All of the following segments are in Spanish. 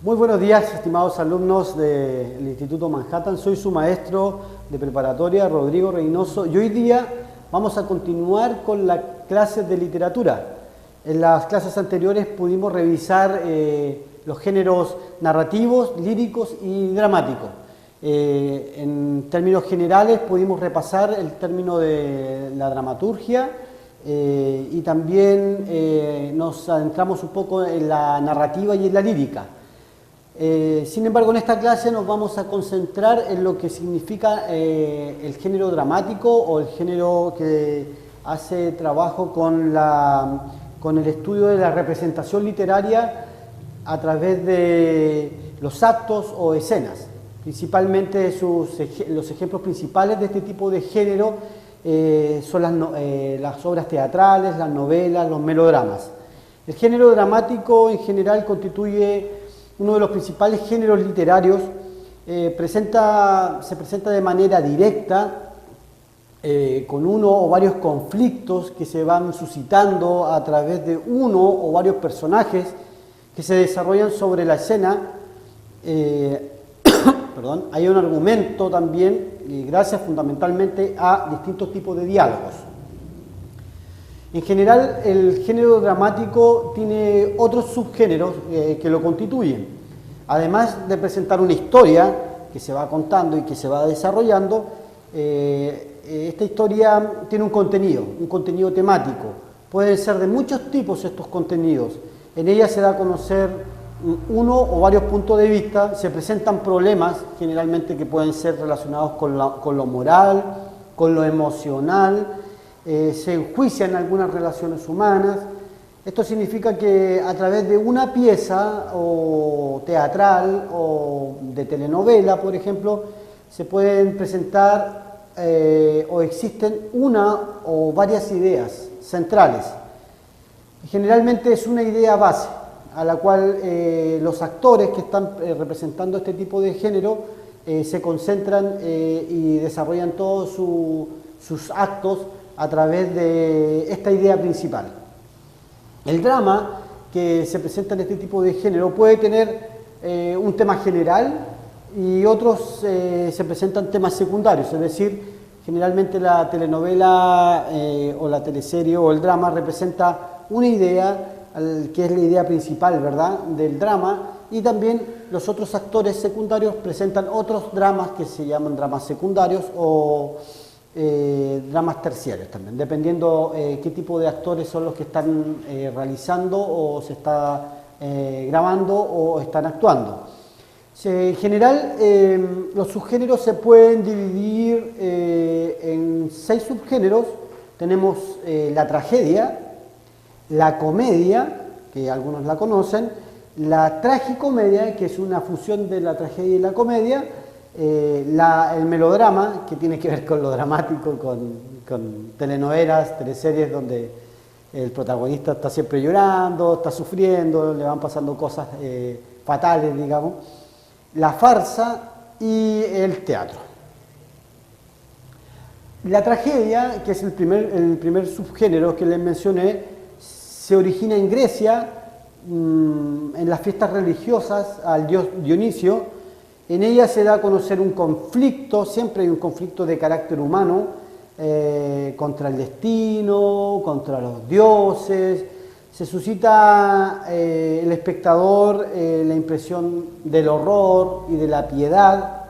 Muy buenos días, estimados alumnos del Instituto Manhattan. Soy su maestro de preparatoria, Rodrigo Reynoso, y hoy día vamos a continuar con las clases de literatura. En las clases anteriores pudimos revisar los géneros narrativos, líricos y dramáticos. En términos generales pudimos repasar el término de la dramaturgia y también nos adentramos un poco en la narrativa y en la lírica. Sin embargo, en esta clase nos vamos a concentrar en lo que significa el género dramático o el género que hace trabajo con el estudio de la representación literaria a través de los actos o escenas. Principalmente los ejemplos principales de este tipo de género son las obras teatrales, las novelas, los melodramas. El género dramático en general constituye uno de los principales géneros literarios. Se presenta de manera directa con uno o varios conflictos que se van suscitando a través de uno o varios personajes que se desarrollan sobre la escena. Hay un argumento también, gracias fundamentalmente a distintos tipos de diálogos. En general, el género dramático tiene otros subgéneros que lo constituyen. Además de presentar una historia que se va contando y que se va desarrollando, esta historia tiene un contenido temático. Pueden ser de muchos tipos estos contenidos. En ella se da a conocer uno o varios puntos de vista, se presentan problemas generalmente que pueden ser relacionados con lo moral, con lo emocional, se enjuician algunas relaciones humanas. Esto significa que a través de una pieza o teatral o de telenovela, por ejemplo, se pueden presentar o existen una o varias ideas centrales. Generalmente es una idea base a la cual los actores que están representando este tipo de género se concentran y desarrollan todos sus actos a través de esta idea principal. El drama que se presenta en este tipo de género puede tener un tema general y otros se presentan temas secundarios, es decir, generalmente la telenovela o la teleserie o el drama representa una idea que es la idea principal, ¿verdad?, del drama, y también los otros actores secundarios presentan otros dramas que se llaman dramas secundarios o dramas terciarios también, dependiendo qué tipo de actores son los que están realizando o se está grabando o están actuando. En general, los subgéneros se pueden dividir en 6 subgéneros. Tenemos la tragedia, la comedia, que algunos la conocen, la tragicomedia, que es una fusión de la tragedia y la comedia, el melodrama, que tiene que ver con lo dramático, con telenovelas, teleseries donde el protagonista está siempre llorando, está sufriendo, le van pasando cosas fatales, digamos, la farsa y el teatro. La tragedia, que es el primer subgénero que les mencioné, se origina en Grecia, en las fiestas religiosas al dios Dionisio. En ella se da a conocer un conflicto, siempre hay un conflicto de carácter humano, contra el destino, contra los dioses. Se suscita el espectador la impresión del horror y de la piedad.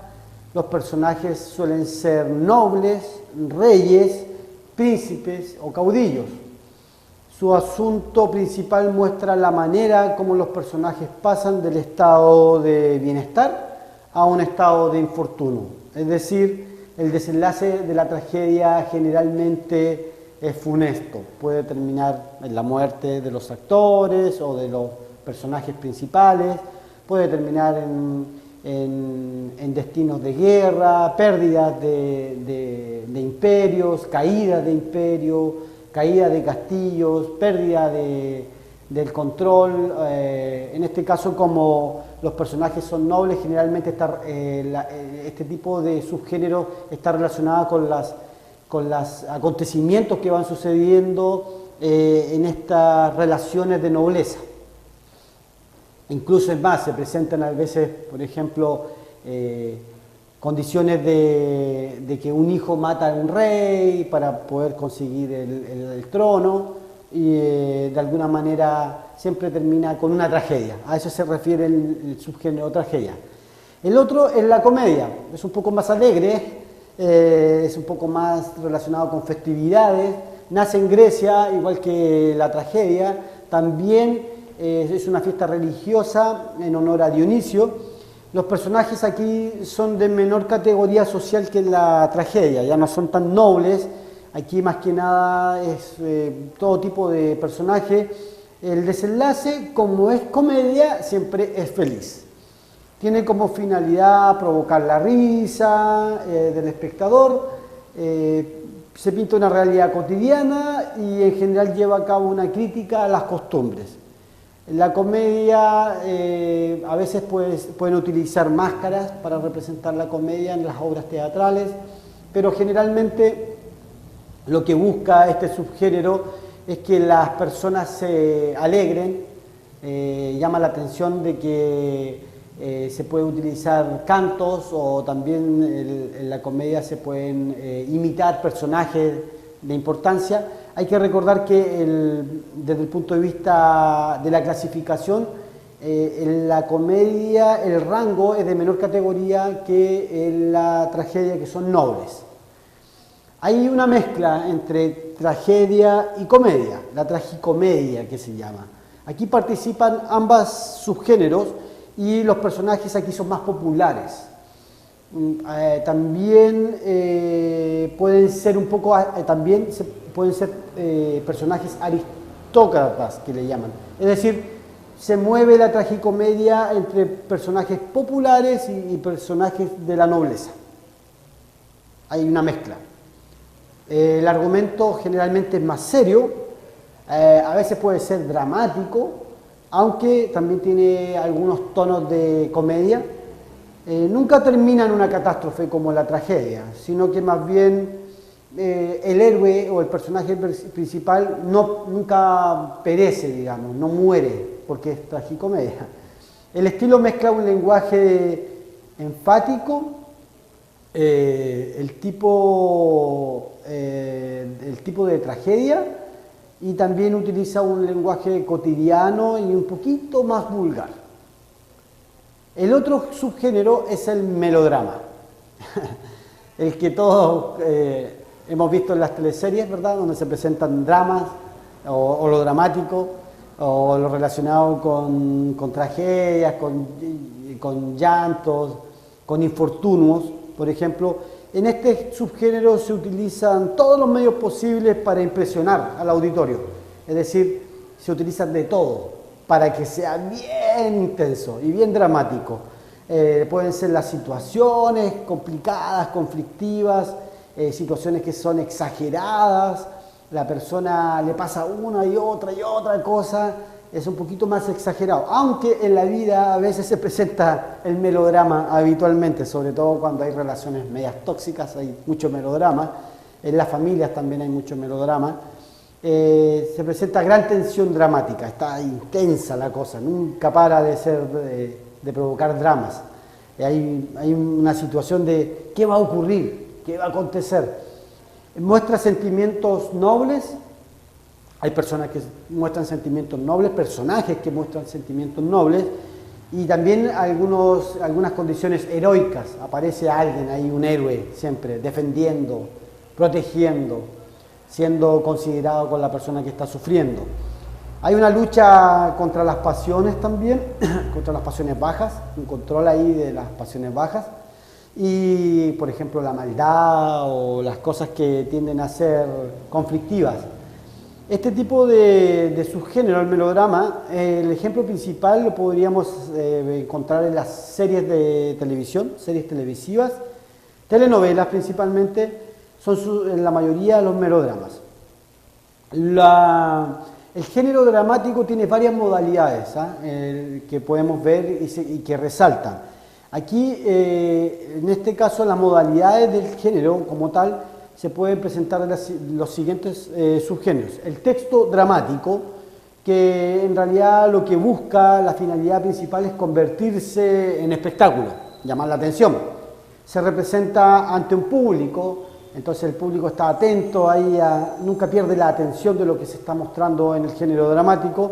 Los personajes suelen ser nobles, reyes, príncipes o caudillos. Su asunto principal muestra la manera como los personajes pasan del estado de bienestar a un estado de infortunio. Es decir, el desenlace de la tragedia generalmente es funesto. Puede terminar en la muerte de los actores o de los personajes principales, puede terminar en destinos de guerra, pérdidas de imperios, caídas de imperios, caída de castillos, pérdida del control. En este caso, como los personajes son nobles, generalmente este tipo de subgénero está relacionado con los acontecimientos que van sucediendo en estas relaciones de nobleza. Incluso es más, se presentan a veces, por ejemplo, condiciones de que un hijo mata a un rey para poder conseguir el trono y de alguna manera siempre termina con una tragedia. A eso se refiere el subgénero tragedia. El otro es la comedia, es un poco más alegre, es un poco más relacionado con festividades, nace en Grecia, igual que la tragedia, también es una fiesta religiosa en honor a Dionisio. Los personajes aquí son de menor categoría social que la tragedia, ya no son tan nobles, aquí más que nada es todo tipo de personaje. El desenlace, como es comedia, siempre es feliz. Tiene como finalidad provocar la risa del espectador, se pinta una realidad cotidiana y en general lleva a cabo una crítica a las costumbres. La comedia, a veces pueden utilizar máscaras para representar la comedia en las obras teatrales, pero generalmente lo que busca este subgénero es que las personas se alegren, llama la atención de que se puede utilizar cantos o también en la comedia se pueden imitar personajes de importancia. Hay que recordar que desde el punto de vista de la clasificación, en la comedia el rango es de menor categoría que en la tragedia, que son nobles. Hay una mezcla entre tragedia y comedia, la tragicomedia que se llama. Aquí participan ambos subgéneros y los personajes aquí son más populares. También pueden ser un poco, pueden ser personajes aristócratas, que le llaman. Es decir, se mueve la tragicomedia entre personajes populares y personajes de la nobleza. Hay una mezcla. El argumento generalmente es más serio, a veces puede ser dramático, aunque también tiene algunos tonos de comedia. Nunca termina en una catástrofe como la tragedia, sino que más bien el héroe o el personaje principal nunca perece, digamos, no muere, porque es tragicomedia. El estilo mezcla un lenguaje enfático, el tipo de tragedia, y también utiliza un lenguaje cotidiano y un poquito más vulgar. El otro subgénero es el melodrama, el que todos hemos visto en las teleseries, ¿verdad?, donde se presentan dramas o lo dramático o lo relacionado con tragedias, con llantos, con infortunios, por ejemplo. En este subgénero se utilizan todos los medios posibles para impresionar al auditorio, es decir, se utilizan de todo para que sea bien intenso y bien dramático. Pueden ser las situaciones complicadas, conflictivas, situaciones que son exageradas, la persona le pasa una y otra cosa, es un poquito más exagerado, aunque en la vida a veces se presenta el melodrama habitualmente, sobre todo cuando hay relaciones medias tóxicas, hay mucho melodrama, en las familias también hay mucho melodrama. Se presenta gran tensión dramática, está intensa la cosa, nunca para de provocar dramas. Hay una situación de qué va a ocurrir, qué va a acontecer. Muestra sentimientos nobles, hay personas que muestran sentimientos nobles, personajes que muestran sentimientos nobles, y también algunas condiciones heroicas. Aparece alguien ahí, un héroe siempre, defendiendo, protegiendo, siendo considerado con la persona que está sufriendo. Hay una lucha contra las pasiones también, contra las pasiones bajas, un control ahí de las pasiones bajas, y por ejemplo la maldad o las cosas que tienden a ser conflictivas. Este tipo de subgénero, el melodrama, el ejemplo principal lo podríamos encontrar en las series de televisión, series televisivas, telenovelas principalmente, son en la mayoría los melodramas. El género dramático tiene varias modalidades que podemos ver y que resaltan. Aquí, en este caso, las modalidades del género como tal se pueden presentar los siguientes subgéneros. El texto dramático que en realidad lo que busca, la finalidad principal es convertirse en espectáculo, llamar la atención. Se representa ante un público, entonces el público está atento, ahí nunca pierde la atención de lo que se está mostrando en el género dramático.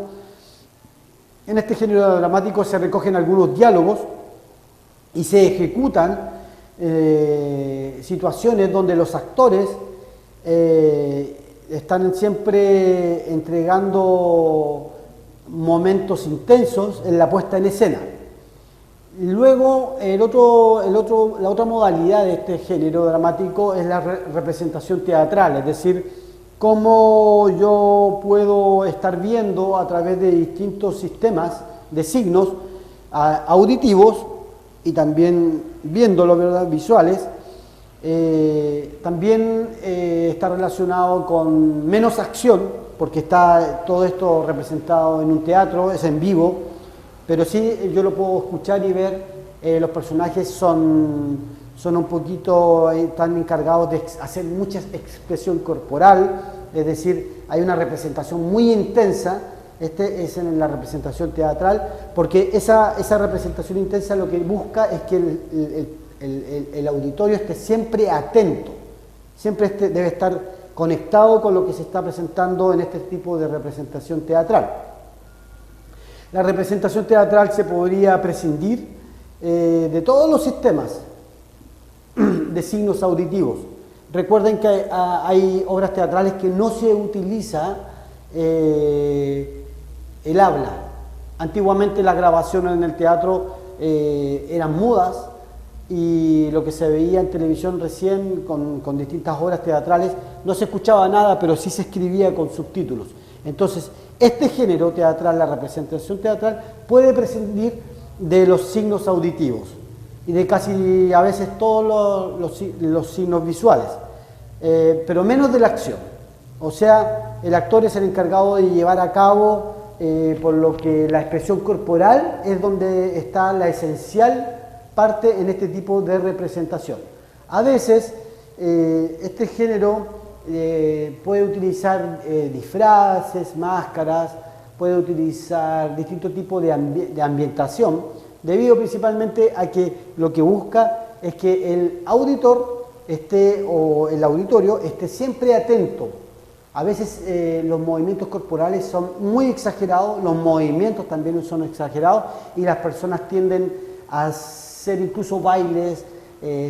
En este género dramático se recogen algunos diálogos y se ejecutan situaciones donde los actores están siempre entregando momentos intensos en la puesta en escena. Luego, la otra modalidad de este género dramático es la representación teatral, es decir, cómo yo puedo estar viendo a través de distintos sistemas de signos auditivos y también viéndolo, ¿verdad?, visuales. También está relacionado con menos acción, porque está todo esto representado en un teatro, es en vivo, pero sí yo lo puedo escuchar y ver. Los personajes son un poquito, están encargados de hacer mucha expresión corporal, es decir, hay una representación muy intensa. Este es en la representación teatral, porque esa representación intensa lo que busca es que el auditorio esté siempre atento, siempre debe estar conectado con lo que se está presentando en este tipo de representación teatral. La representación teatral se podría prescindir de todos los sistemas de signos auditivos. Recuerden que hay obras teatrales que no se utiliza el habla. Antiguamente las grabaciones en el teatro eran mudas, y lo que se veía en televisión recién con distintas obras teatrales no se escuchaba nada, pero sí se escribía con subtítulos. Entonces, este género teatral, la representación teatral, puede prescindir de los signos auditivos y de casi a veces todos los signos visuales, pero menos de la acción. O sea, el actor es el encargado de llevar a cabo, por lo que la expresión corporal es donde está la esencial parte en este tipo de representación. A veces este género puede utilizar disfraces, máscaras, puede utilizar distintos tipos de ambientación, debido principalmente a que lo que busca es que el auditor o el auditorio esté siempre atento. A veces los movimientos corporales son muy exagerados, los movimientos también son exagerados, y las personas tienden a hacer incluso bailes,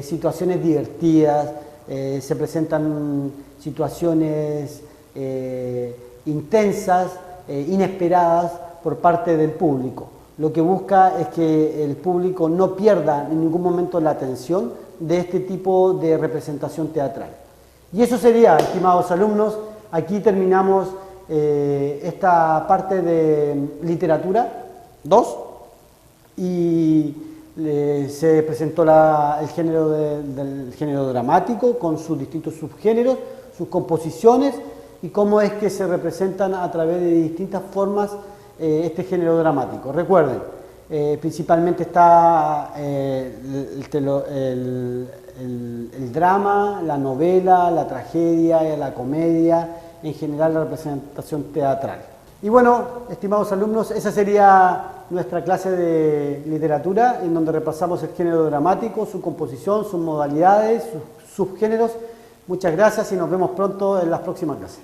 situaciones divertidas, se presentan situaciones intensas, inesperadas por parte del público. Lo que busca es que el público no pierda en ningún momento la atención de este tipo de representación teatral. Y eso sería, estimados alumnos, aquí terminamos esta parte de literatura 2 y se presentó el género del género dramático con sus distintos subgéneros, sus composiciones y cómo es que se representan a través de distintas formas este género dramático. Recuerden, principalmente está el drama, la novela, la tragedia, la comedia, en general la representación teatral. Y bueno, estimados alumnos, esa sería nuestra clase de literatura, en donde repasamos el género dramático, su composición, sus modalidades, sus subgéneros. Muchas gracias y nos vemos pronto en las próximas clases.